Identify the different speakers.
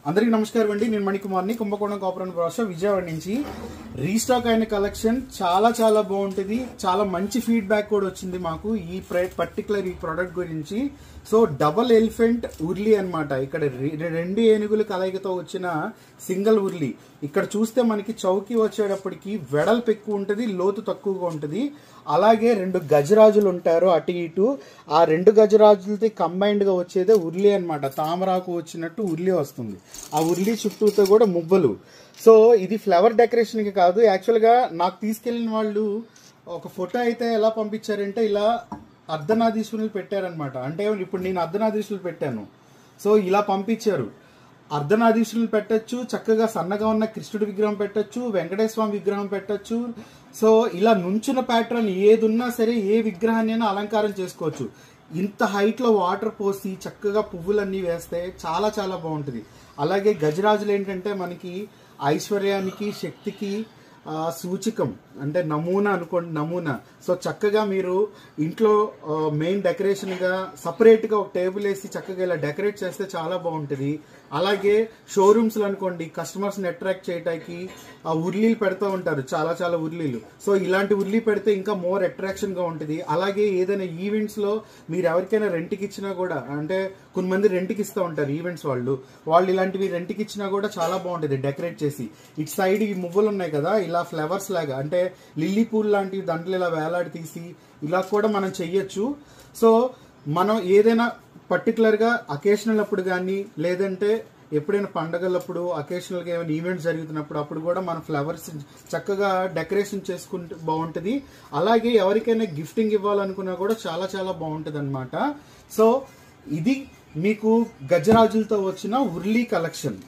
Speaker 1: అందరికీ నమస్కారం అండి. నేను మణికుమార్ని, కుంభకోణం కాపురం భాష విజయవాడ నుంచి. రీస్టాక్ అయిన కలెక్షన్ చాలా బాగుంటుంది. చాలా మంచి ఫీడ్బ్యాక్ కూడా వచ్చింది మాకు ఈ పర్టికులర్ ఈ ప్రోడక్ట్ గురించి. సో డబల్ ఎలిఫెంట్ ఉర్లీ అన్నమాట. ఇక్కడ రెండు ఏనుగుల కలయికతో వచ్చిన సింగిల్ ఉర్లీ. ఇక్కడ చూస్తే మనకి చౌకీ వచ్చేటప్పటికి వెడల్పు ఎక్కువ ఉంటుంది, లోతు తక్కువగా ఉంటుంది. అలాగే రెండు గజరాజులు ఉంటారు అటు ఇటు. ఆ రెండు గజరాజులతో కంబైన్డ్ గా వచ్చేదే ఉర్లీ అన్నమాట. తామరాకు వచ్చినట్టు ఉర్లీ వస్తుంది. ఆ ఉర్లీ చుట్టూతో కూడా మువ్వలు. సో ఇది ఫ్లవర్ డెకరేషన్ కి కాదు. యాక్చువల్ గా నాకు తీసుకెళ్లిన వాళ్ళు ఒక ఫోటో అయితే ఎలా పంపించారంటే ఇలా అర్ధనాదీశ్వరులు పెట్టారనమాట. అంటే ఇప్పుడు నేను అర్ధనాదీశ్వరులు పెట్టాను, సో ఇలా పంపించారు. అర్ధనాదీశ్వరులు పెట్టచ్చు, చక్కగా సన్నగా ఉన్న కృష్ణుడి విగ్రహం పెట్టచ్చు, వెంకటేశ్వర స్వామి విగ్రహం పెట్టచ్చు. సో ఇలా నుంచున్న ప్యాటర్న్ ఏదున్నా సరే ఏ విగ్రహాన్ని అయినా అలంకారం చేసుకోవచ్చు. ఇంత హైట్ లో వాటర్ పోసి చక్కగా పువ్వులన్నీ వేస్తే చాలా బాగుంటుంది. అలాగే గజరాజులు ఏంటంటే మనకి ఐశ్వర్యానికి, శక్తికి సూచికం, అంటే నమూనా అనుకోండి, నమూనా. సో చక్కగా మీరు ఇంట్లో మెయిన్ డెకరేషన్ గా సపరేట్ గా ఒక టేబుల్ వేసి చక్కగా ఇలా డెకరేట్ చేస్తే చాలా బాగుంటుంది. అలాగే షోరూమ్స్ లో అనుకోండి, కస్టమర్స్ ని అట్రాక్ట్ చేయడానికి ఆ ఉర్లీలు పెడతా ఉంటారు, చాలా ఉర్లీలు. సో ఇలాంటి ఉర్లీ పెడితే ఇంకా మోర్ అట్రాక్షన్ గా ఉంటుంది. అలాగే ఏదైనా ఈవెంట్స్ లో మీరు ఎవరికైనా రెంట్కి ఇచ్చినా కూడా, అంటే కొంతమంది రెంట్కి ఇస్తూ ఉంటారు ఈవెంట్స్ వాళ్ళు ఇలాంటివి రెంట్కి ఇచ్చినా కూడా చాలా బాగుంటుంది డెకరేట్ చేసి. ఇటు సైడ్ ఈ మువ్వలు ఉన్నాయి కదా, ఇలా ఫ్లవర్స్ లాగా, అంటే లిల్లీ పూల్ లాంటివి దాంట్లో ఇలా వేలాడి తీసి ఇలా కూడా మనం చెయ్యొచ్చు. సో మనం ఏదైనా పర్టికులర్ గా అకేషనల్ అప్పుడు కానీ, లేదంటే ఎప్పుడైనా పండగలప్పుడు, అకేషనల్ గా ఏమైనా ఈవెంట్స్ జరుగుతున్నప్పుడు అప్పుడు కూడా మనం ఫ్లవర్స్ చక్కగా డెకరేషన్ చేసుకుంటే బాగుంటుంది. అలాగే ఎవరికైనా గిఫ్టింగ్ ఇవ్వాలనుకున్నా కూడా చాలా బాగుంటుంది అనమాట. సో ఇది మీకు గజరాజులతో వచ్చిన ఉర్లీ కలెక్షన్.